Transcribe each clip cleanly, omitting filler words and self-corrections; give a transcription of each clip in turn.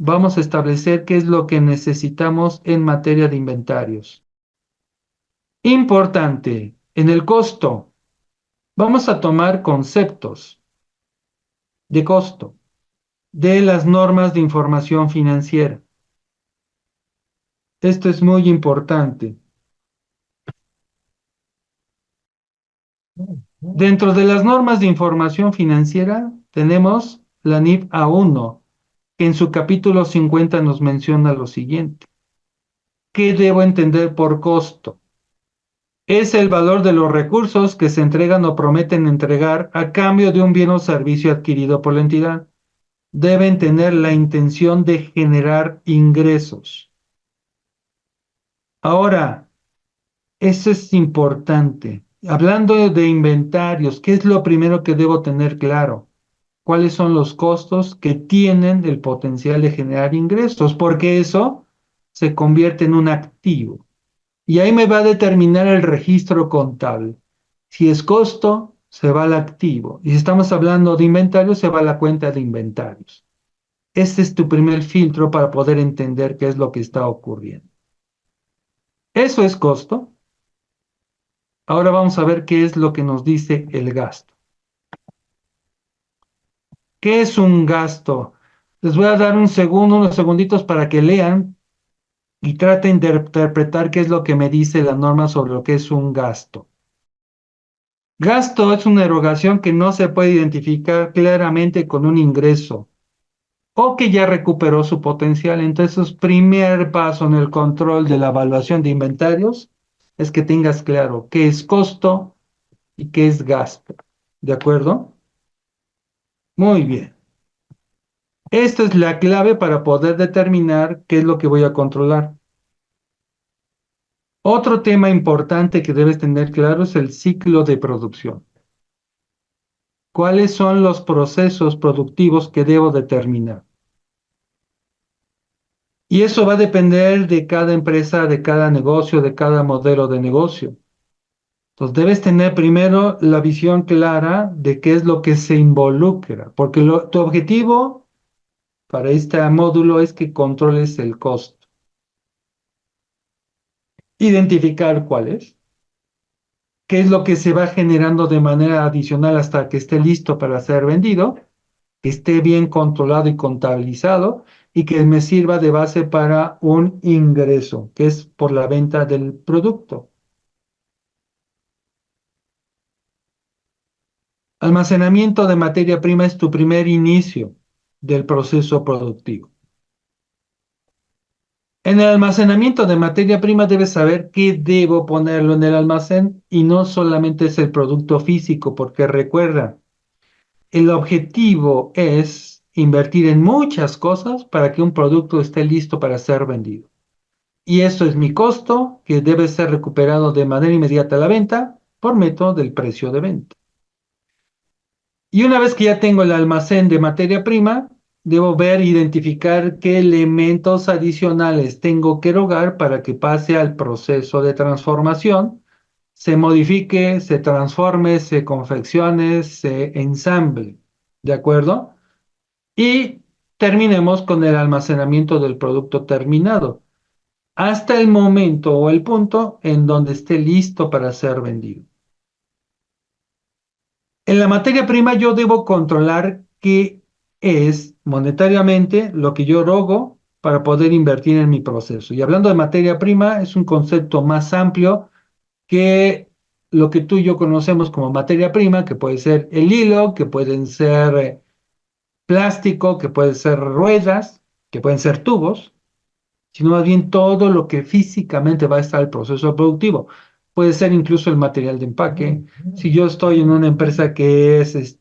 vamos a establecer qué es lo que necesitamos en materia de inventarios. Importante, en el costo, vamos a tomar conceptos de costo de las normas de información financiera. Esto es muy importante. Dentro de las normas de información financiera tenemos la NIF A1, que en su capítulo 50 nos menciona lo siguiente. ¿Qué debo entender por costo? Es el valor de los recursos que se entregan o prometen entregar a cambio de un bien o servicio adquirido por la entidad. Deben tener la intención de generar ingresos. Ahora, eso es importante. Hablando de inventarios, ¿qué es lo primero que debo tener claro? ¿Cuáles son los costos que tienen el potencial de generar ingresos? Porque eso se convierte en un activo. Y ahí me va a determinar el registro contable. Si es costo, se va al activo. Y si estamos hablando de inventarios, se va a la cuenta de inventarios. Este es tu primer filtro para poder entender qué es lo que está ocurriendo. Eso es costo. Ahora vamos a ver qué es lo que nos dice el gasto. ¿Qué es un gasto? Les voy a dar un segundo, unos segunditos para que lean y traten de interpretar qué es lo que me dice la norma sobre lo que es un gasto. Gasto es una erogación que no se puede identificar claramente con un ingreso o que ya recuperó su potencial. Entonces, primer paso en el control de la evaluación de inventarios es que tengas claro qué es costo y qué es gasto. ¿De acuerdo? Muy bien. Esta es la clave para poder determinar qué es lo que voy a controlar. Otro tema importante que debes tener claro es el ciclo de producción. ¿Cuáles son los procesos productivos que debo determinar? Y eso va a depender de cada empresa, de cada negocio, de cada modelo de negocio. Entonces debes tener primero la visión clara de qué es lo que se involucra, porque tu objetivo para este módulo es que controles el costo. Identificar cuál es, qué es lo que se va generando de manera adicional hasta que esté listo para ser vendido, que esté bien controlado y contabilizado y que me sirva de base para un ingreso, que es por la venta del producto. Almacenamiento de materia prima es tu primer inicio del proceso productivo. En el almacenamiento de materia prima debes saber qué debo ponerlo en el almacén y no solamente es el producto físico, porque recuerda, el objetivo es invertir en muchas cosas para que un producto esté listo para ser vendido. Y eso es mi costo que debe ser recuperado de manera inmediata a la venta por método del precio de venta. Y una vez que ya tengo el almacén de materia prima, debo ver e identificar qué elementos adicionales tengo que erogar para que pase al proceso de transformación, se modifique, se transforme, se confeccione, se ensamble. ¿De acuerdo? Y terminemos con el almacenamiento del producto terminado, hasta el momento o el punto en donde esté listo para ser vendido. En la materia prima yo debo controlar qué es monetariamente lo que yo rogo para poder invertir en mi proceso. Y hablando de materia prima, es un concepto más amplio que lo que tú y yo conocemos como materia prima, que puede ser el hilo, que pueden ser plástico, que pueden ser ruedas, que pueden ser tubos, sino más bien todo lo que físicamente va a estar el proceso productivo. Puede ser incluso el material de empaque. Si yo estoy en una empresa que es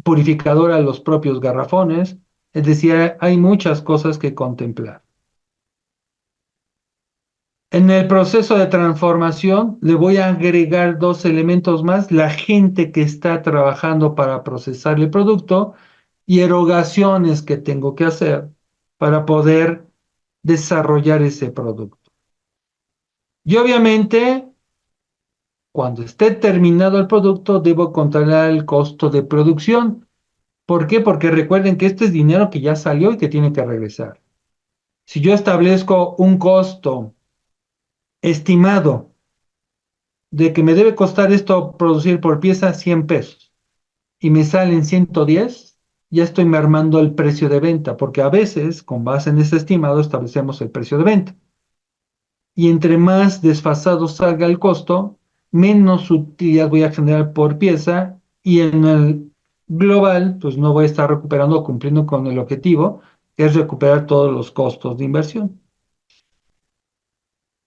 purificadora de los propios garrafones, es decir, hay muchas cosas que contemplar. En el proceso de transformación le voy a agregar dos elementos más, la gente que está trabajando para procesar el producto y erogaciones que tengo que hacer para poder desarrollar ese producto. Y obviamente, cuando esté terminado el producto, debo controlar el costo de producción, ¿Por qué? Porque recuerden que este es dinero que ya salió y que tiene que regresar. Si yo establezco un costo estimado de que me debe costar esto producir por pieza 100 pesos y me salen 110, ya estoy mermando el precio de venta, porque a veces, con base en ese estimado, establecemos el precio de venta. Y entre más desfasado salga el costo, menos utilidad voy a generar por pieza y en el global, pues no voy a estar recuperando o cumpliendo con el objetivo, que es recuperar todos los costos de inversión.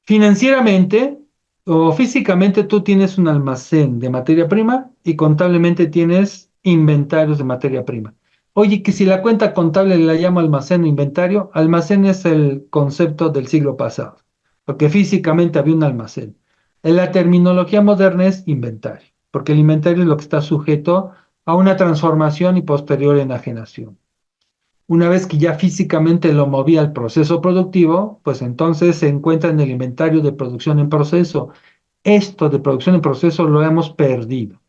Financieramente o físicamente tú tienes un almacén de materia prima y contablemente tienes inventarios de materia prima. Oye, que si la cuenta contable la llamo almacén o inventario, almacén es el concepto del siglo pasado, porque físicamente había un almacén. En la terminología moderna es inventario, porque el inventario es lo que está sujeto a una transformación y posterior enajenación. Una vez que ya físicamente lo moví al proceso productivo, pues entonces se encuentra en el inventario de producción en proceso. Esto de producción en proceso lo hemos perdido.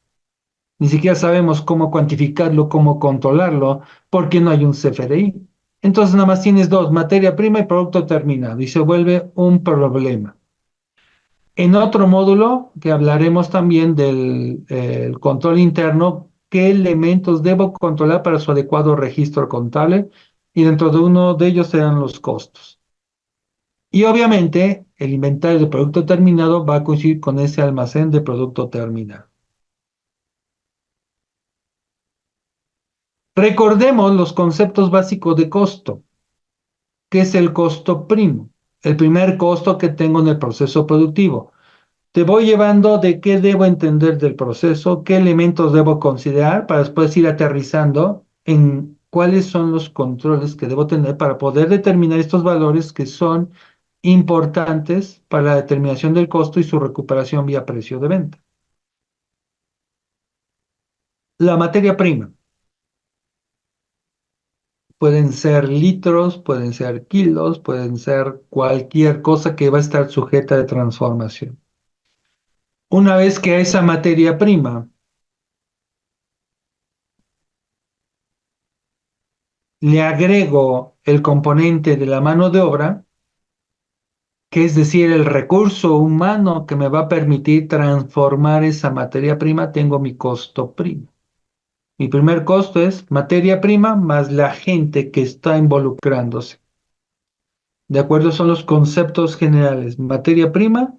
Ni siquiera sabemos cómo cuantificarlo, cómo controlarlo, porque no hay un CFDI. Entonces nada más tienes dos, materia prima y producto terminado, y se vuelve un problema. En otro módulo, que hablaremos también del control interno, qué elementos debo controlar para su adecuado registro contable, y dentro de uno de ellos serán los costos. Y obviamente, el inventario de producto terminado va a coincidir con ese almacén de producto terminado. Recordemos los conceptos básicos de costo. ¿Qué es el costo primo? El primer costo que tengo en el proceso productivo. Te voy llevando de qué debo entender del proceso, qué elementos debo considerar para después ir aterrizando en cuáles son los controles que debo tener para poder determinar estos valores que son importantes para la determinación del costo y su recuperación vía precio de venta. La materia prima. Pueden ser litros, pueden ser kilos, pueden ser cualquier cosa que va a estar sujeta de transformación. Una vez que a esa materia prima le agrego el componente de la mano de obra, que es decir, el recurso humano que me va a permitir transformar esa materia prima, tengo mi costo primo. Mi primer costo es materia prima más la gente que está involucrándose. De acuerdo, son los conceptos generales, materia prima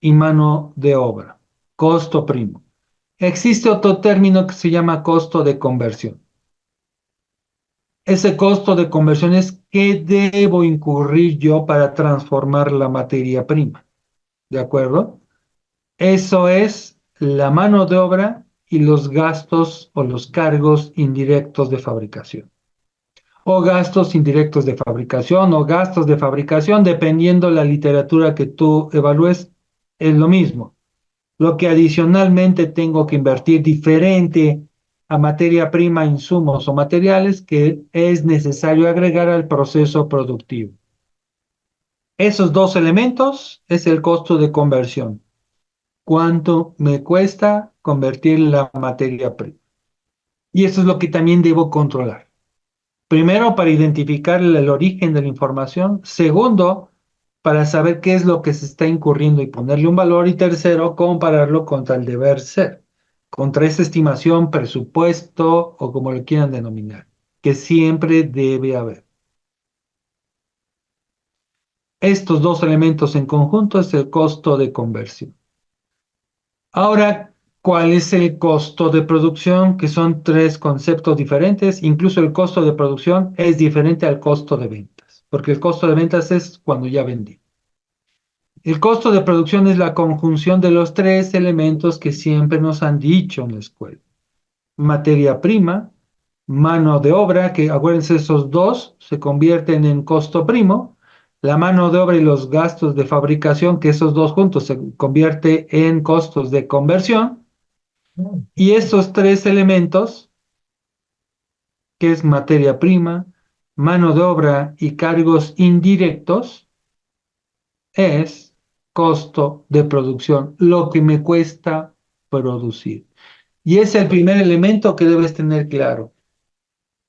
y mano de obra, costo primo. Existe otro término que se llama costo de conversión. Ese costo de conversión es qué debo incurrir yo para transformar la materia prima. ¿De acuerdo? Eso es la mano de obra y los gastos o los cargos indirectos de fabricación. O gastos indirectos de fabricación o gastos de fabricación, dependiendo la literatura que tú evalúes, es lo mismo. Lo que adicionalmente tengo que invertir diferente a materia prima, insumos o materiales que es necesario agregar al proceso productivo. Esos dos elementos es el costo de conversión. ¿Cuánto me cuesta convertir la materia prima? Y eso es lo que también debo controlar. Primero, para identificar el origen de la información. Segundo, para saber qué es lo que se está incurriendo y ponerle un valor. Y tercero, compararlo contra el deber ser, contra esa estimación, presupuesto o como lo quieran denominar, que siempre debe haber. Estos dos elementos en conjunto es el costo de conversión. Ahora, ¿cuál es el costo de producción? Que son tres conceptos diferentes. Incluso el costo de producción es diferente al costo de ventas, porque el costo de ventas es cuando ya vendí. El costo de producción es la conjunción de los tres elementos que siempre nos han dicho en la escuela. Materia prima, mano de obra, que acuérdense, esos dos se convierten en costo primo. La mano de obra y los gastos de fabricación, que esos dos juntos se convierte en costos de conversión. Y estos tres elementos, que es materia prima, mano de obra y cargos indirectos, es costo de producción, lo que me cuesta producir. Y es el primer elemento que debes tener claro.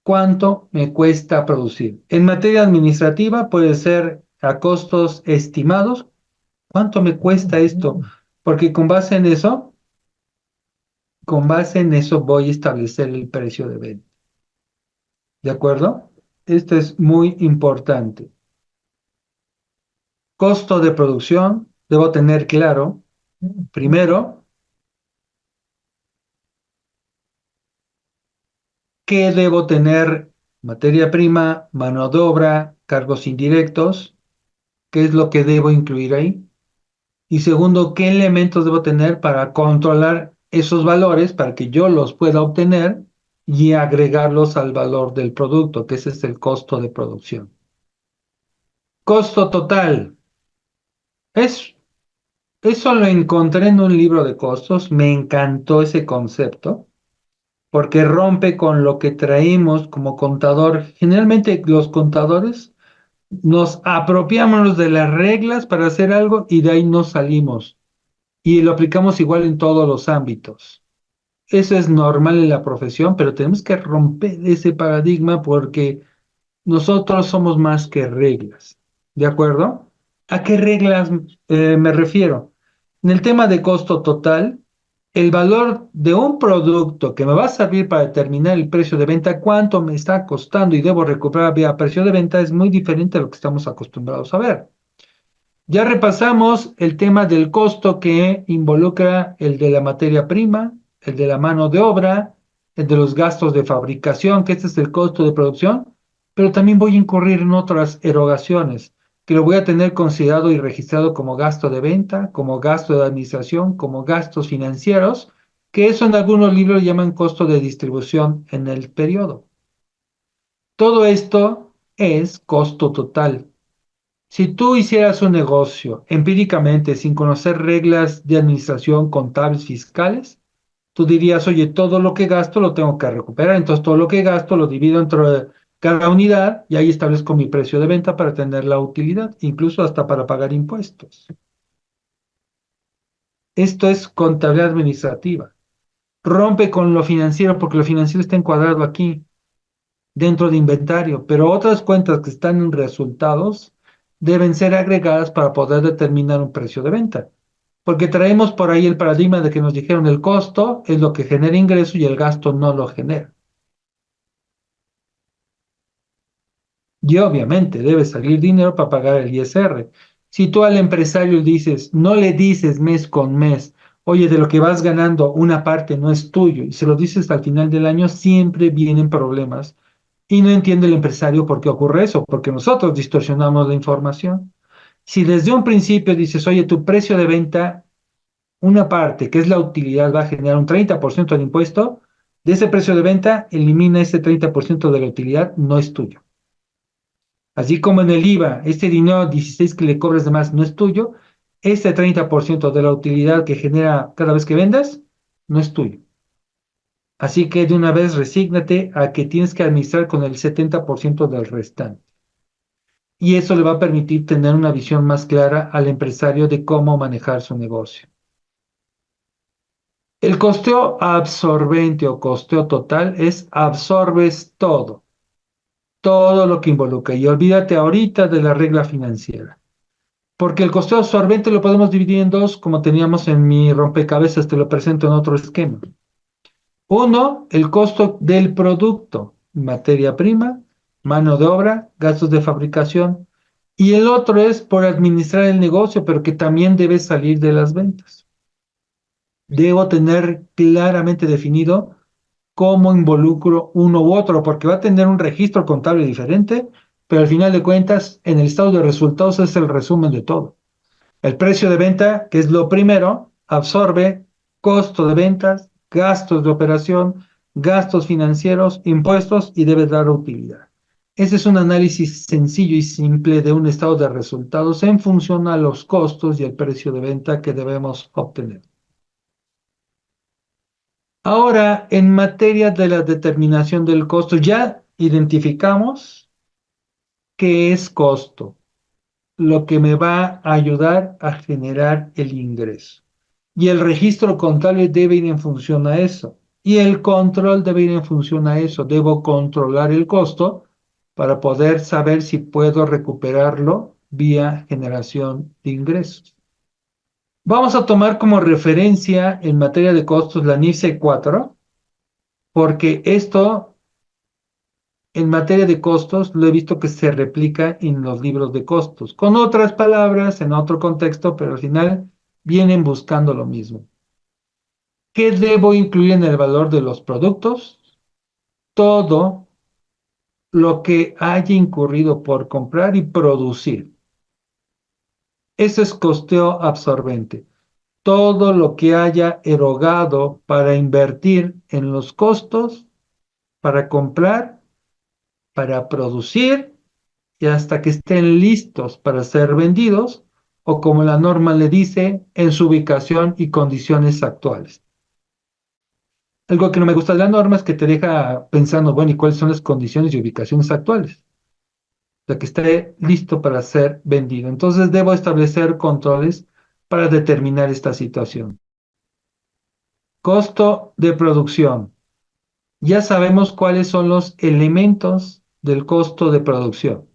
cuánto me cuesta producir. En materia administrativa puede ser a costos estimados, cuánto me cuesta esto, porque con base en eso voy a establecer el precio de venta. ¿De acuerdo? Esto es muy importante. Costo de producción, debo tener claro, primero, qué debo tener: materia prima, mano de obra, cargos indirectos, qué es lo que debo incluir ahí. Y segundo, qué elementos debo tener para controlar esos valores para que yo los pueda obtener y agregarlos al valor del producto, que ese es el costo de producción. Costo total. Es, eso lo encontré en un libro de costos, me encantó ese concepto porque rompe con lo que traemos como contador. Generalmente los contadores nos apropiamos de las reglas para hacer algo y de ahí nos salimos. Y lo aplicamos igual en todos los ámbitos. Eso es normal en la profesión, pero tenemos que romper ese paradigma porque nosotros somos más que reglas. ¿De acuerdo? ¿A qué reglas me refiero? En el tema de costo total, el valor de un producto que me va a servir para determinar el precio de venta, cuánto me está costando y debo recuperar vía precio de venta, es muy diferente a lo que estamos acostumbrados a ver. Ya repasamos el tema del costo que involucra el de la materia prima, el de la mano de obra, el de los gastos de fabricación, que este es el costo de producción, pero también voy a incurrir en otras erogaciones, que lo voy a tener considerado y registrado como gasto de venta, como gasto de administración, como gastos financieros, que eso en algunos libros llaman costo de distribución en el periodo. Todo esto es costo total. Si tú hicieras un negocio empíricamente sin conocer reglas de administración contables fiscales, tú dirías, oye, todo lo que gasto lo tengo que recuperar, entonces todo lo que gasto lo divido entre cada unidad y ahí establezco mi precio de venta para tener la utilidad, incluso hasta para pagar impuestos. Esto es contabilidad administrativa. Rompe con lo financiero porque lo financiero está encuadrado aquí, dentro de inventario, pero otras cuentas que están en resultados deben ser agregadas para poder determinar un precio de venta. Porque traemos por ahí el paradigma de que nos dijeron el costo es lo que genera ingreso y el gasto no lo genera. Y obviamente debe salir dinero para pagar el ISR. Si tú al empresario dices, no le dices mes con mes, oye, de lo que vas ganando, una parte no es tuyo, y se lo dices al final del año, siempre vienen problemas. Y no entiende el empresario por qué ocurre eso, porque nosotros distorsionamos la información. Si desde un principio dices, oye, tu precio de venta, una parte, que es la utilidad, va a generar un 30% de impuesto, de ese precio de venta, elimina ese 30% de la utilidad, no es tuyo. Así como en el IVA, este dinero 16 que le cobras de más no es tuyo, este 30% de la utilidad que genera cada vez que vendas, no es tuyo. Así que de una vez resígnate a que tienes que administrar con el 70% del restante. Y eso le va a permitir tener una visión más clara al empresario de cómo manejar su negocio. El costeo absorbente o costeo total es absorbes todo lo que involucra. Y olvídate ahorita de la regla financiera. Porque el costeo absorbente lo podemos dividir en dos, como teníamos en mi rompecabezas, te lo presento en otro esquema. Uno, el costo del producto, materia prima, mano de obra, gastos de fabricación. Y el otro es por administrar el negocio, pero que también debe salir de las ventas. Debo tener claramente definido cómo involucro uno u otro, porque va a tener un registro contable diferente, pero al final de cuentas, en el estado de resultados es el resumen de todo. El precio de venta, que es lo primero, absorbe costo de ventas, gastos de operación, gastos financieros, impuestos y debe dar utilidad. Ese es un análisis sencillo y simple de un estado de resultados en función a los costos y el precio de venta que debemos obtener. Ahora, en materia de la determinación del costo, ya identificamos qué es costo, lo que me va a ayudar a generar el ingreso. Y el registro contable debe ir en función a eso. Y el control debe ir en función a eso. Debo controlar el costo para poder saber si puedo recuperarlo vía generación de ingresos. Vamos a tomar como referencia en materia de costos la NIFSE 4, porque esto en materia de costos lo he visto que se replica en los libros de costos, con otras palabras, en otro contexto, pero al final vienen buscando lo mismo. ¿Qué debo incluir en el valor de los productos? Todo lo que haya incurrido por comprar y producir. Eso es costeo absorbente. Todo lo que haya erogado para invertir en los costos, para comprar, para producir y hasta que estén listos para ser vendidos, o como la norma le dice, en su ubicación y condiciones actuales. Algo que no me gusta de la norma es que te deja pensando, bueno, ¿y cuáles son las condiciones y ubicaciones actuales? O sea, que esté listo para ser vendido. Entonces debo establecer controles para determinar esta situación. Costo de producción. Ya sabemos cuáles son los elementos del costo de producción.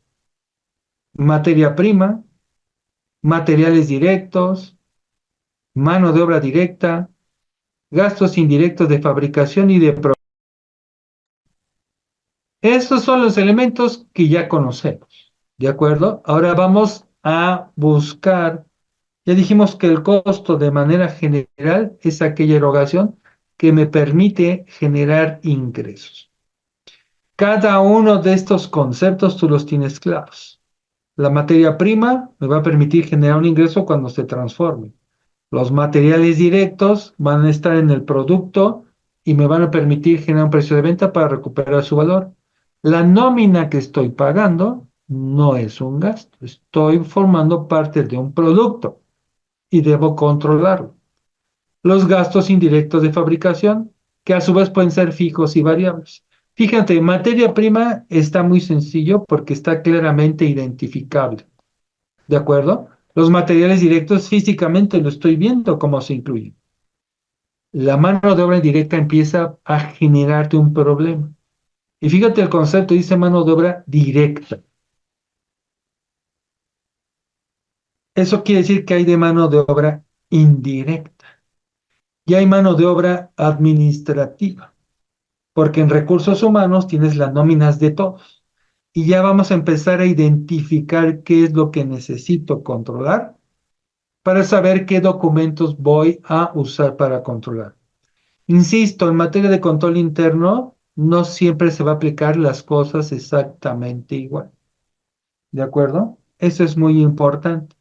Materia prima, materiales directos, mano de obra directa, gastos indirectos de fabricación y de producción. Estos son los elementos que ya conocemos, ¿de acuerdo? Ahora vamos a buscar, ya dijimos que el costo de manera general es aquella erogación que me permite generar ingresos. Cada uno de estos conceptos tú los tienes claros. La materia prima me va a permitir generar un ingreso cuando se transforme. Los materiales directos van a estar en el producto y me van a permitir generar un precio de venta para recuperar su valor. La nómina que estoy pagando no es un gasto, estoy formando parte de un producto y debo controlarlo. Los gastos indirectos de fabricación, que a su vez pueden ser fijos y variables. Fíjate, materia prima está muy sencillo porque está claramente identificable. ¿De acuerdo? Los materiales directos físicamente lo estoy viendo cómo se incluyen. La mano de obra indirecta empieza a generarte un problema. Y fíjate el concepto, dice mano de obra directa. Eso quiere decir que hay de mano de obra indirecta. Y hay mano de obra administrativa, porque en recursos humanos tienes las nóminas de todos. Y ya vamos a empezar a identificar qué es lo que necesito controlar para saber qué documentos voy a usar para controlar. Insisto, en materia de control interno, no siempre se va a aplicar las cosas exactamente igual. ¿De acuerdo? Eso es muy importante.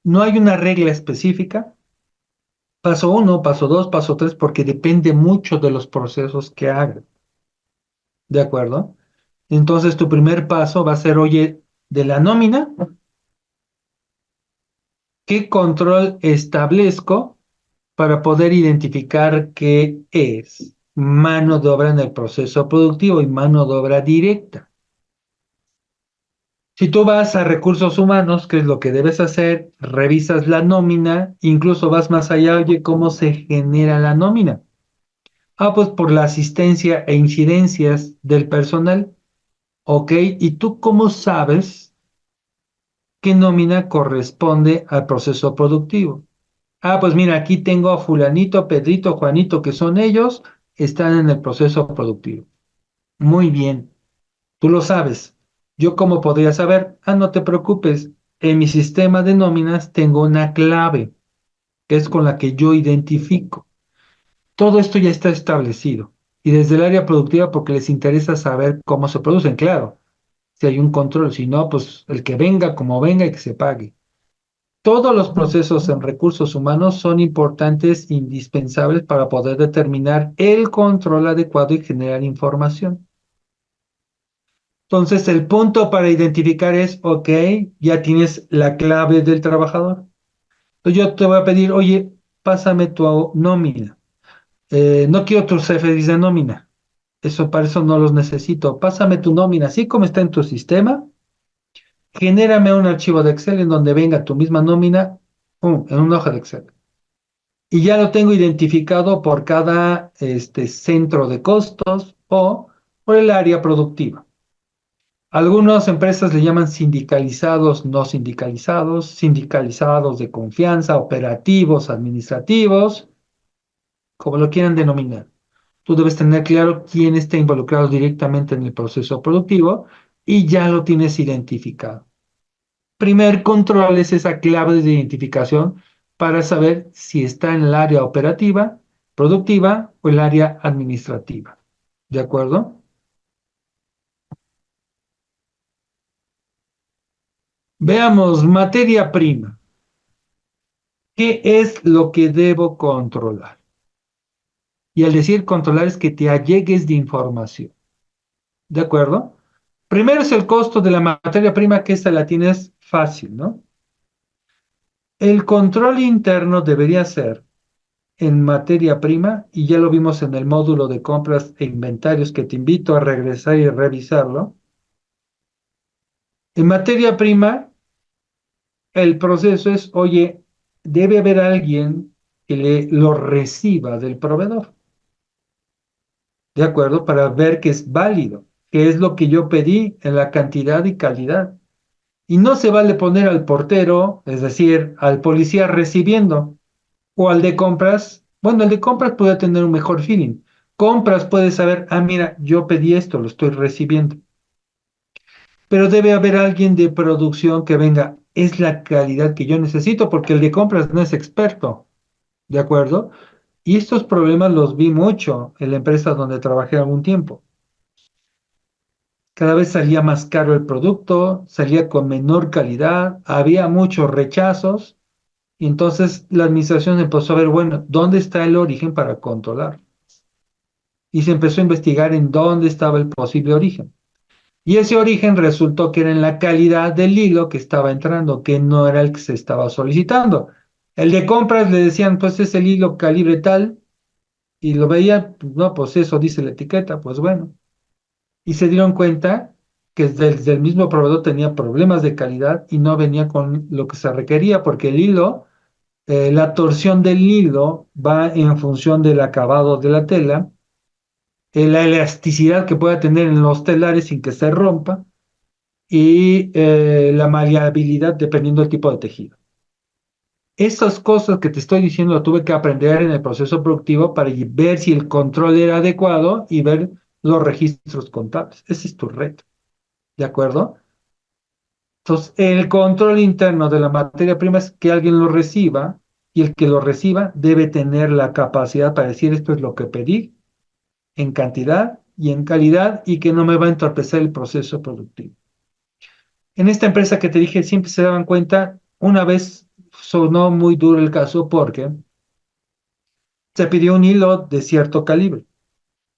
No hay una regla específica. Paso uno, paso dos, paso tres, porque depende mucho de los procesos que haga. ¿De acuerdo? Entonces, tu primer paso va a ser, oye, de la nómina, ¿qué control establezco para poder identificar qué es mano de obra en el proceso productivo y mano de obra directa? Si tú vas a recursos humanos, ¿qué es lo que debes hacer? Revisas la nómina, incluso vas más allá, oye, ¿cómo se genera la nómina? Ah, pues por la asistencia e incidencias del personal. Ok, ¿y tú cómo sabes qué nómina corresponde al proceso productivo? Ah, pues mira, aquí tengo a fulanito, Pedrito, Juanito, que son ellos, están en el proceso productivo. Muy bien, tú lo sabes. ¿Yo cómo podría saber? Ah, no te preocupes. En mi sistema de nóminas tengo una clave, que es con la que yo identifico. Todo esto ya está establecido. Y desde el área productiva, porque les interesa saber cómo se producen, claro. Si hay un control, si no, pues el que venga, como venga y que se pague. Todos los procesos en recursos humanos son importantes, indispensables para poder determinar el control adecuado y generar información. Entonces, el punto para identificar es, ok, ya tienes la clave del trabajador. Entonces, yo te voy a pedir, oye, pásame tu nómina. No quiero tus CFDIs de nómina. Eso, para eso no los necesito. Pásame tu nómina, así como está en tu sistema. Genérame un archivo de Excel en donde venga tu misma nómina, pum, en una hoja de Excel. Y ya lo tengo identificado por cada centro de costos o por el área productiva. Algunas empresas le llaman sindicalizados, no sindicalizados, sindicalizados de confianza, operativos, administrativos, como lo quieran denominar. Tú debes tener claro quién está involucrado directamente en el proceso productivo y ya lo tienes identificado. Primer control es esa clave de identificación para saber si está en el área operativa, productiva o el área administrativa. ¿De acuerdo? Veamos, materia prima. ¿Qué es lo que debo controlar? Y al decir controlar es que te allegues de información. ¿De acuerdo? Primero es el costo de la materia prima, que esta la tienes fácil, ¿no? El control interno debería ser en materia prima, y ya lo vimos en el módulo de compras e inventarios que te invito a regresar y revisarlo. En materia prima, el proceso es, oye, debe haber alguien que lo reciba del proveedor, ¿de acuerdo? Para ver que es válido, que es lo que yo pedí en la cantidad y calidad. Y no se vale poner al portero, es decir, al policía recibiendo, o al de compras. Bueno, el de compras puede tener un mejor feeling. Compras puede saber, ah, mira, yo pedí esto, lo estoy recibiendo. Pero debe haber alguien de producción que venga, es la calidad que yo necesito, porque el de compras no es experto, ¿de acuerdo? Y estos problemas los vi mucho en la empresa donde trabajé algún tiempo. Cada vez salía más caro el producto, salía con menor calidad, había muchos rechazos, y entonces la administración empezó a ver, bueno, ¿dónde está el origen para controlar? Y se empezó a investigar en dónde estaba el posible origen. Y ese origen resultó que era en la calidad del hilo que estaba entrando, que no era el que se estaba solicitando. El de compras le decían, pues es el hilo calibre tal, y lo veía, pues, no, pues eso dice la etiqueta, pues bueno. Y se dieron cuenta que desde el mismo proveedor tenía problemas de calidad y no venía con lo que se requería, porque el hilo, la torsión del hilo va en función del acabado de la tela, la elasticidad que pueda tener en los telares sin que se rompa y la maleabilidad dependiendo del tipo de tejido. Esas cosas que te estoy diciendo lo tuve que aprender en el proceso productivo para ver si el control era adecuado y ver los registros contables. Ese es tu reto, ¿de acuerdo? Entonces, el control interno de la materia prima es que alguien lo reciba y el que lo reciba debe tener la capacidad para decir esto es lo que pedí en cantidad y en calidad y que no me va a entorpecer el proceso productivo. En esta empresa que te dije, siempre se daban cuenta, una vez sonó muy duro el caso porque se pidió un hilo de cierto calibre.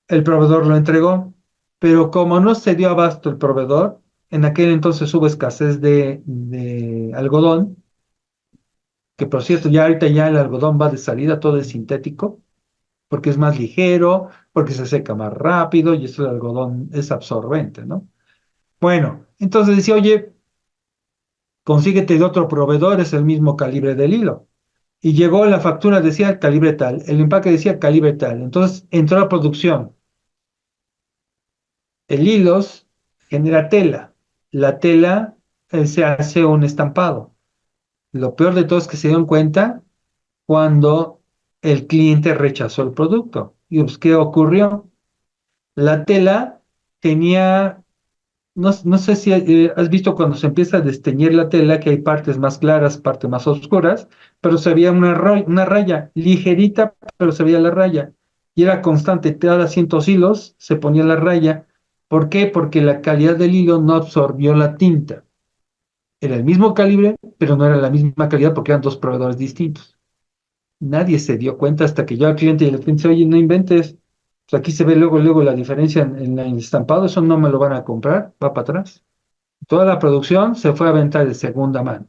El proveedor lo entregó, pero como no se dio abasto el proveedor, en aquel entonces hubo escasez de algodón, que por cierto, ya ahorita ya el algodón va de salida, todo es sintético, porque es más ligero, porque se seca más rápido y eso el algodón es absorbente, ¿no? Bueno, entonces decía, oye, consíguete de otro proveedor, es el mismo calibre del hilo. Y llegó la factura, decía calibre tal, el empaque decía calibre tal. Entonces entró a producción. El hilos genera tela. La tela se hace un estampado. Lo peor de todo es que se dieron cuenta cuando el cliente rechazó el producto. ¿Y pues, qué ocurrió? La tela tenía, no sé si has visto cuando se empieza a desteñir la tela, que hay partes más claras, partes más oscuras, pero se veía una raya ligerita, pero se veía la raya. Y era constante, cada cientos hilos se ponía la raya. ¿Por qué? Porque la calidad del hilo no absorbió la tinta. Era el mismo calibre, pero no era la misma calidad porque eran dos proveedores distintos. Nadie se dio cuenta hasta que yo al cliente y el cliente dice, oye, no inventes. Pues aquí se ve luego la diferencia en el estampado, eso no me lo van a comprar, va para atrás. Toda la producción se fue a venta de segunda mano.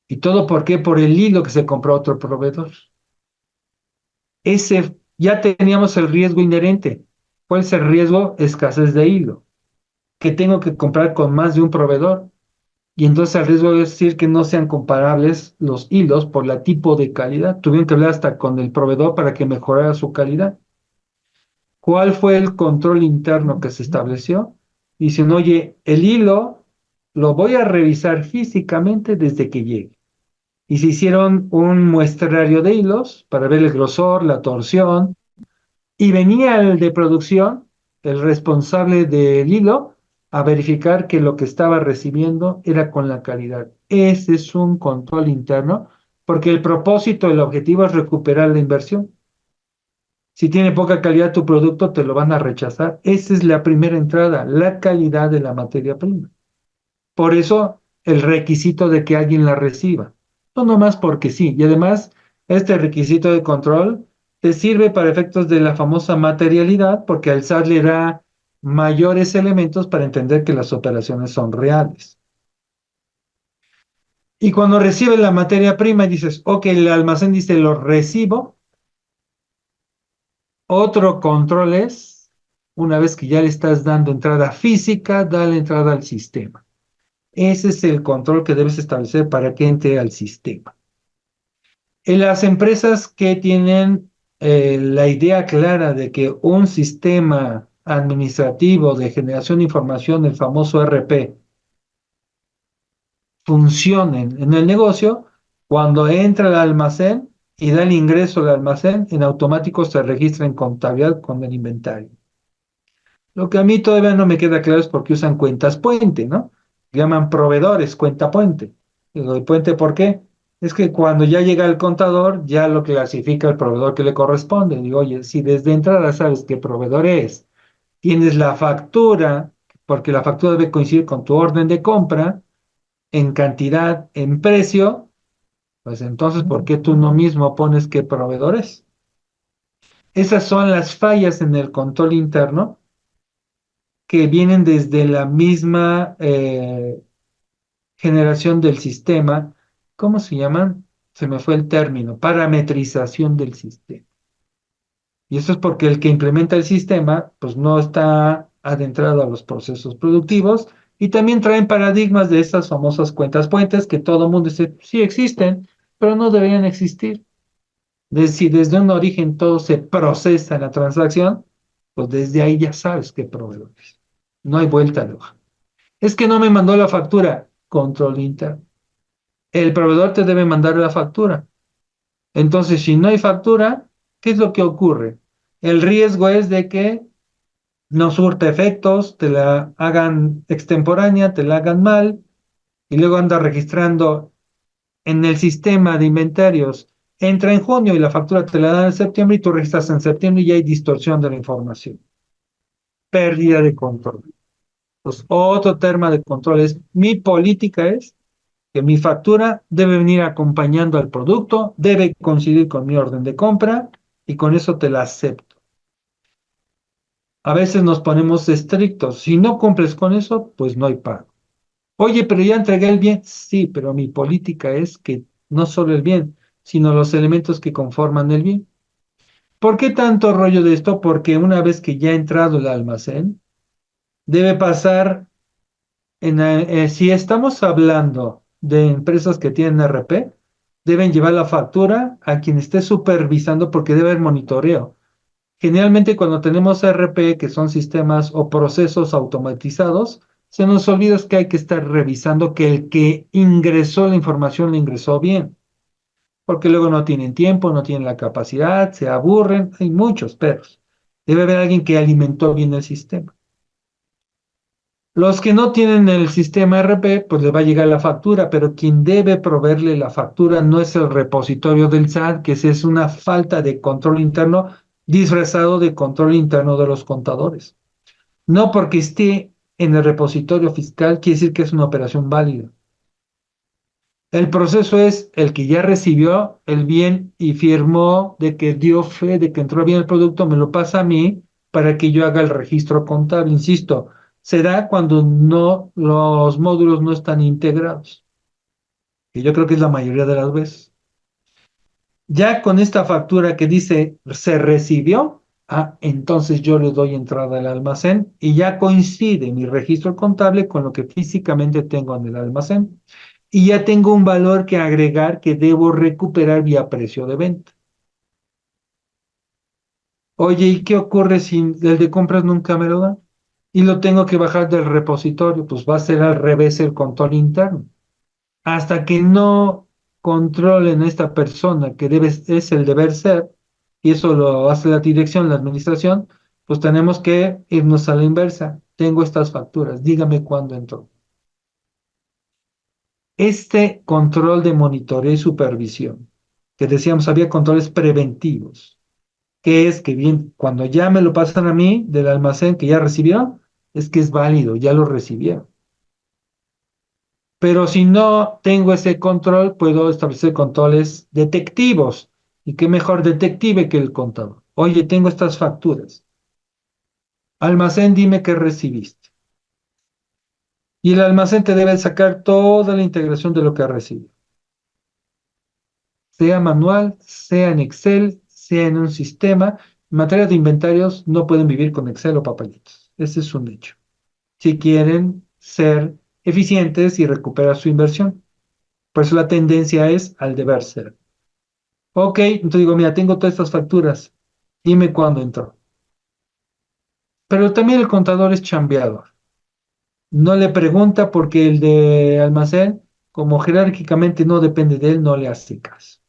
¿Y todo por qué? Por el hilo que se compró a otro proveedor. Ese, ya teníamos el riesgo inherente. ¿Cuál es el riesgo? Escasez de hilo, que tengo que comprar con más de un proveedor. Y entonces el riesgo es decir que no sean comparables los hilos por la tipo de calidad. Tuvieron que hablar hasta con el proveedor para que mejorara su calidad. ¿Cuál fue el control interno que se estableció? Dicen, oye, el hilo lo voy a revisar físicamente desde que llegue. Y se hicieron un muestrario de hilos para ver el grosor, la torsión, y venía el de producción, el responsable del hilo, a verificar que lo que estaba recibiendo era con la calidad. Ese es un control interno, porque el propósito, el objetivo es recuperar la inversión. Si tiene poca calidad tu producto, te lo van a rechazar. Esa es la primera entrada, la calidad de la materia prima. Por eso, el requisito de que alguien la reciba. No nomás porque sí. Y además, este requisito de control te sirve para efectos de la famosa materialidad, porque al SAT le da mayores elementos para entender que las operaciones son reales. Y cuando recibe la materia prima y dices, ok, el almacén dice, lo recibo. Otro control es, una vez que ya le estás dando entrada física, dale entrada al sistema. Ese es el control que debes establecer para que entre al sistema. En las empresas que tienen la idea clara de que un sistema administrativo de generación de información, el famoso RP, funcione en el negocio, cuando entra al almacén y da el ingreso al almacén, en automático se registra en contabilidad con el inventario. Lo que a mí todavía no me queda claro es por qué usan cuentas puente, ¿no? Llaman proveedores, cuenta puente. Digo, ¿y puente por qué? Es que cuando ya llega el contador, ya lo clasifica el proveedor que le corresponde. Digo, oye, si desde entrada sabes qué proveedor es, tienes la factura, porque la factura debe coincidir con tu orden de compra, en cantidad, en precio, pues entonces, ¿por qué tú no mismo pones qué proveedor es? Esas son las fallas en el control interno que vienen desde la misma generación del sistema. ¿Cómo se llaman? Se me fue el término, parametrización del sistema. Y eso es porque el que implementa el sistema, pues no está adentrado a los procesos productivos y también traen paradigmas de estas famosas cuentas puentes que todo el mundo dice, sí existen, pero no deberían existir. Si desde un origen todo se procesa en la transacción, pues desde ahí ya sabes qué proveedores. No hay vuelta de hoja. Es que no me mandó la factura. Control interno. El proveedor te debe mandar la factura. Entonces, si no hay factura, ¿qué es lo que ocurre? El riesgo es de que no surta efectos, te la hagan extemporánea, te la hagan mal, y luego anda registrando en el sistema de inventarios. Entra en junio y la factura te la dan en septiembre y tú registras en septiembre y hay distorsión de la información. Pérdida de control. Pues otro tema de control es, mi política es que mi factura debe venir acompañando al producto, debe coincidir con mi orden de compra y con eso te la acepto. A veces nos ponemos estrictos. Si no cumples con eso, pues no hay pago. Oye, pero ya entregué el bien. Sí, pero mi política es que no solo el bien, sino los elementos que conforman el bien. ¿Por qué tanto rollo de esto? Porque una vez que ya ha entrado el almacén, debe pasar si estamos hablando de empresas que tienen RP, deben llevar la factura a quien esté supervisando porque debe haber monitoreo. Generalmente cuando tenemos RP, que son sistemas o procesos automatizados, se nos olvida que hay que estar revisando que el que ingresó la información la ingresó bien, porque luego no tienen tiempo, no tienen la capacidad, se aburren, hay muchos perros. Debe haber alguien que alimentó bien el sistema. Los que no tienen el sistema RP, pues les va a llegar la factura, pero quien debe proveerle la factura no es el repositorio del SAT, que es una falta de control interno disfrazado de control interno de los contadores. No porque esté en el repositorio fiscal quiere decir que es una operación válida. El proceso es el que ya recibió el bien y firmó de que dio fe de que entró bien el producto, me lo pasa a mí para que yo haga el registro contable. Insisto, se da cuando no los módulos no están integrados, que yo creo que es la mayoría de las veces. Ya con esta factura que dice se recibió, Ah, entonces yo le doy entrada al almacén y ya coincide mi registro contable con lo que físicamente tengo en el almacén. Y ya tengo un valor que agregar que debo recuperar vía precio de venta. Oye, ¿y qué ocurre si el de compras nunca me lo da? Y lo tengo que bajar del repositorio, pues va a ser al revés el control interno. Hasta que no controlen a esta persona que es el deber ser, y eso lo hace la dirección, la administración, pues tenemos que irnos a la inversa. Tengo estas facturas, dígame cuándo entró. Este control de monitoreo y supervisión, que decíamos había controles preventivos, que es que bien, cuando ya me lo pasan a mí del almacén que ya recibió, es que es válido, ya lo recibieron. Pero si no tengo ese control, puedo establecer controles detectivos. ¿Y qué mejor detective que el contador? Oye, tengo estas facturas. Almacén, dime qué recibiste. Y el almacén te debe sacar toda la integración de lo que ha recibido. Sea manual, sea en Excel, sea en un sistema. En materia de inventarios, no pueden vivir con Excel o papelitos. Ese es un hecho. Si quieren ser eficientes y recuperar su inversión. Por eso la tendencia es al deber ser. Ok, entonces digo, mira, tengo todas estas facturas. Dime cuándo entró. Pero también el contador es chambeador. No le pregunta porque el de almacén, como jerárquicamente no depende de él, no le hace caso.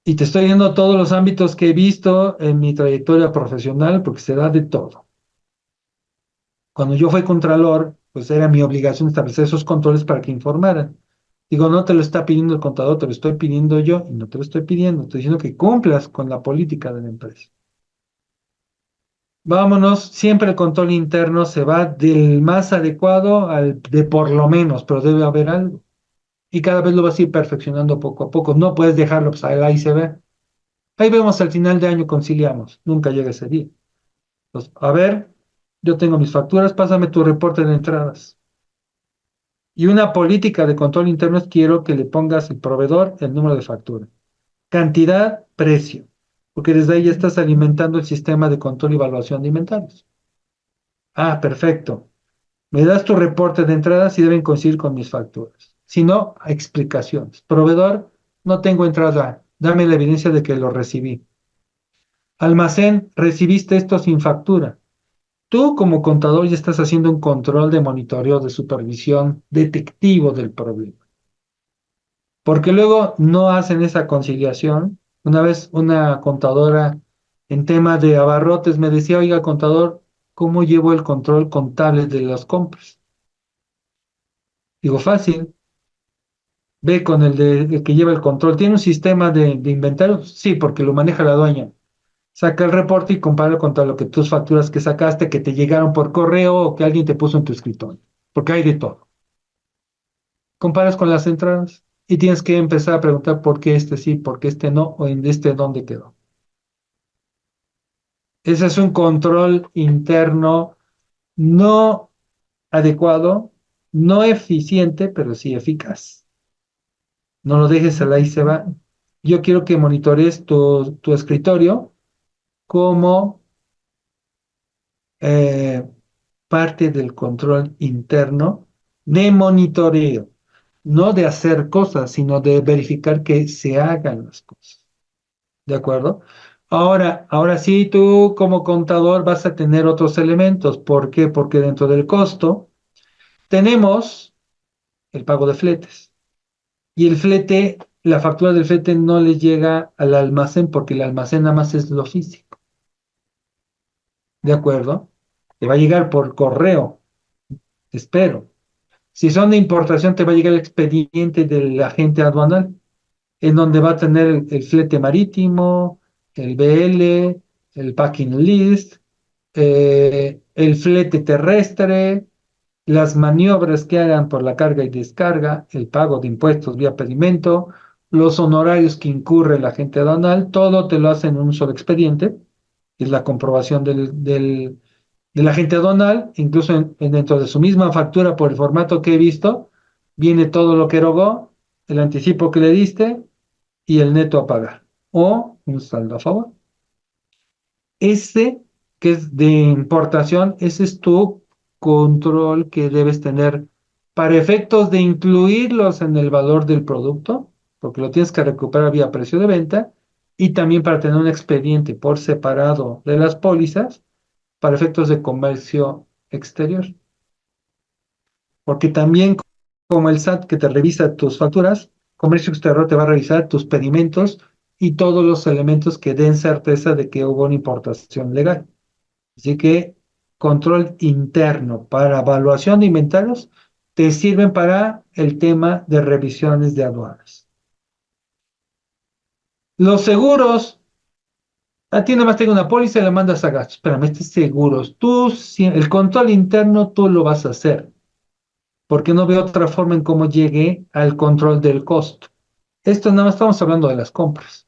Y te estoy dando todos los ámbitos que he visto en mi trayectoria profesional porque se da de todo. Cuando yo fui contralor, pues era mi obligación establecer esos controles para que informaran. Digo, no te lo está pidiendo el contador, te lo estoy pidiendo yo y no te lo estoy pidiendo. Estoy diciendo que cumplas con la política de la empresa. Vámonos, siempre el control interno se va del más adecuado al de por lo menos, pero debe haber algo. Y cada vez lo vas a ir perfeccionando poco a poco. No puedes dejarlo, pues ahí se ve. Ahí vemos al final de año conciliamos. Nunca llega ese día. Entonces, a ver, yo tengo mis facturas, pásame tu reporte de entradas. Y una política de control interno es quiero que le pongas el proveedor, el número de factura. Cantidad, precio. Porque desde ahí ya estás alimentando el sistema de control y evaluación de inventarios. Ah, perfecto. Me das tu reporte de entradas y deben coincidir con mis facturas. Si no, explicaciones. Proveedor, no tengo entrada. Dame la evidencia de que lo recibí. Almacén, recibiste esto sin factura. Tú como contador ya estás haciendo un control de monitoreo, de supervisión, detectivo del problema. Porque luego no hacen esa conciliación. Una vez una contadora en tema de abarrotes me decía, oiga, contador, ¿cómo llevo el control contable de las compras? Digo, fácil. Ve con el que lleva el control. ¿Tiene un sistema de inventario? Sí, porque lo maneja la dueña. Saca el reporte y compara contra lo que tus facturas que sacaste, que te llegaron por correo o que alguien te puso en tu escritorio. Porque hay de todo. Comparas con las entradas y tienes que empezar a preguntar por qué este sí, por qué este no, o en este dónde quedó. Ese es un control interno no adecuado, no eficiente, pero sí eficaz. No lo dejes al ahí se va. Yo quiero que monitores tu escritorio como eh, parte del control interno de monitoreo, no de hacer cosas, sino de verificar que se hagan las cosas. ¿De acuerdo? Ahora sí, tú como contador vas a tener otros elementos. ¿Por qué? Porque dentro del costo tenemos el pago de fletes. Y el flete, la factura del flete no le llega al almacén porque el almacén nada más es lo físico. ¿De acuerdo? Te va a llegar por correo, espero. Si son de importación, te va a llegar el expediente del agente aduanal, en donde va a tener el flete marítimo, el BL, el packing list, el flete terrestre, las maniobras que hagan por la carga y descarga, el pago de impuestos vía pedimento, los honorarios que incurre el agente aduanal, todo te lo hacen en un solo expediente, es la comprobación del agente aduanal, incluso dentro de su misma factura por el formato que he visto, viene todo lo que erogó, el anticipo que le diste y el neto a pagar, o un saldo a favor. Ese que es de importación, ese es tu control que debes tener para efectos de incluirlos en el valor del producto, porque lo tienes que recuperar vía precio de venta, y también para tener un expediente por separado de las pólizas para efectos de comercio exterior. Porque también como el SAT que te revisa tus facturas, comercio exterior te va a revisar tus pedimentos y todos los elementos que den certeza de que hubo una importación legal. Así que control interno para evaluación de inventarios te sirven para el tema de revisiones de aduanas. Los seguros, a ti nada más tengo una póliza y la mandas a gastos. Espérame, estos seguros, el control interno tú lo vas a hacer, porque no veo otra forma en cómo llegue al control del costo. Esto nada más estamos hablando de las compras.